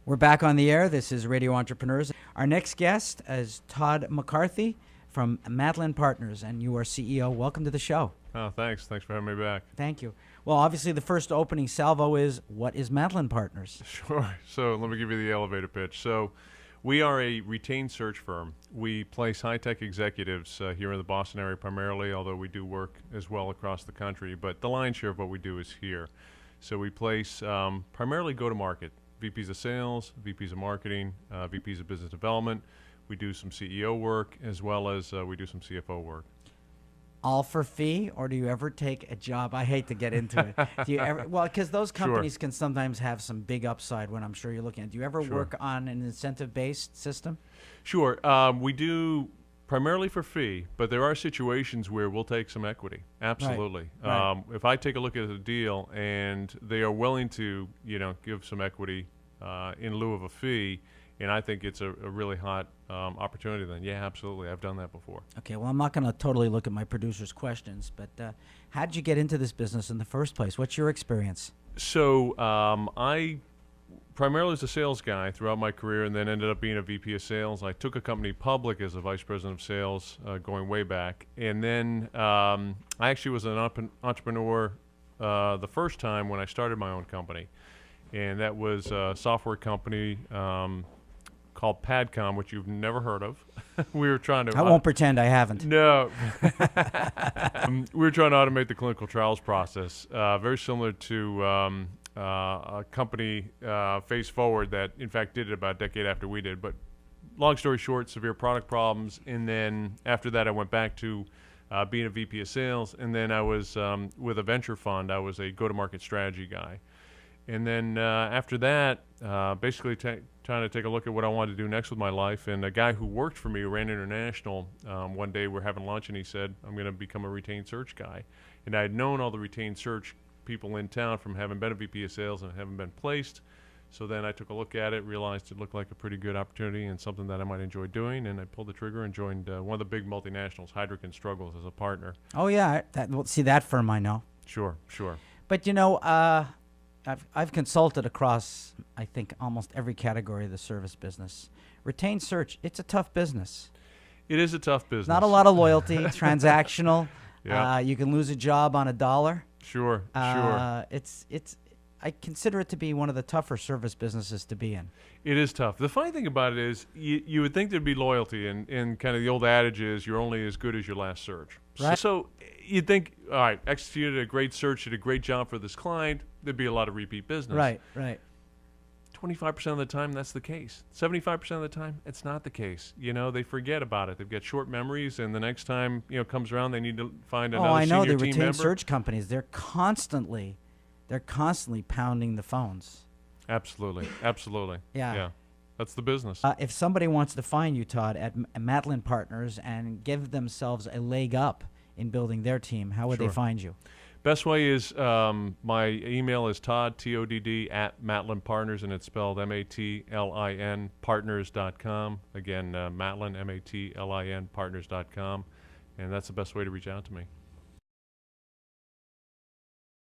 We're back on the air. This is Radio Entrepreneurs. Our next guest is Todd McCarthy from Matlin Partners, and you are CEO. Welcome to the show. Oh, thanks. Thanks for having me back. Thank you. Well, obviously, the first opening salvo is, what is Matlin Partners? Sure. So let me give you the elevator pitch. So we are a retained search firm. We place high-tech executives here in the Boston area primarily, although we do work as well across the country. But the lion's share of what we do is here. So we place primarily go-to-market. VPs of sales, VPs of marketing, VPs of business development. We do some CEO work as well as we do some CFO work. All for fee, or do you ever take a job? I hate to get into it. Do you ever? Well, because those companies can sometimes have some big upside when I'm sure you're looking at. Do you ever work on an incentive-based system? Sure. We do primarily for fee, but there are situations where we'll take some equity. Absolutely. Right. If I take a look at a deal and they are willing to, give some equity in lieu of a fee, and I think it's a really hot opportunity, then yeah, absolutely. I've done that before. Okay, well, I'm not going to totally look at my producer's questions, but how did you get into this business in the first place? What's your experience? So I primarily was a sales guy throughout my career and then ended up being a VP of sales. I took a company public as a vice president of sales going way back. And then I actually was an entrepreneur the first time when I started my own company. And that was a software company called Padcom, which you've never heard of. We were trying to... I won't pretend I haven't. No. We were trying to automate the clinical trials process, very similar to a company, Face Forward, that in fact did it about a decade after we did. But long story short, severe product problems. And then after that, I went back to being a VP of sales. And then I was with a venture fund. I was a go-to-market strategy guy. And then after that, basically trying to take a look at what I wanted to do next with my life. And a guy who worked for me, who ran international, one day we're having lunch and he said, I'm going to become a retained search guy. And I had known all the retained search people in town from having been a VP of sales and having been placed. So then I took a look at it, realized it looked like a pretty good opportunity and something that I might enjoy doing. And I pulled the trigger and joined one of the big multinationals, Heidrick & Struggles, as a partner. Oh, yeah. See, that firm I know. Sure. But, I've consulted across, I think, almost every category of the service business. Retained search, it's a tough business. It is a tough business. Not a lot of loyalty, transactional. Yeah. You can lose a job on $1. Sure. I consider it to be one of the tougher service businesses to be in. It is tough. The funny thing about it is you would think there'd be loyalty, and kind of the old adage is you're only as good as your last search. Right. So you'd think, all right, executed a great search, did a great job for this client, there'd be a lot of repeat business. Right. 25% of the time, that's the case. 75% of the time, it's not the case. They forget about it. They've got short memories, and the next time comes around, they need to find another senior team member. Oh, I know. The retained search companies, they're constantly pounding the phones. Absolutely. Yeah. That's the business. If somebody wants to find you, Todd, at Matlin Partners and give themselves a leg up in building their team, how would they find you? Best way is my email is Todd, T-O-D-D, @Matlin Partners, and it's spelled M-A-T-L-I-N, partners.com. Again, Matlin, M-A-T-L-I-N, partners.com. And that's the best way to reach out to me.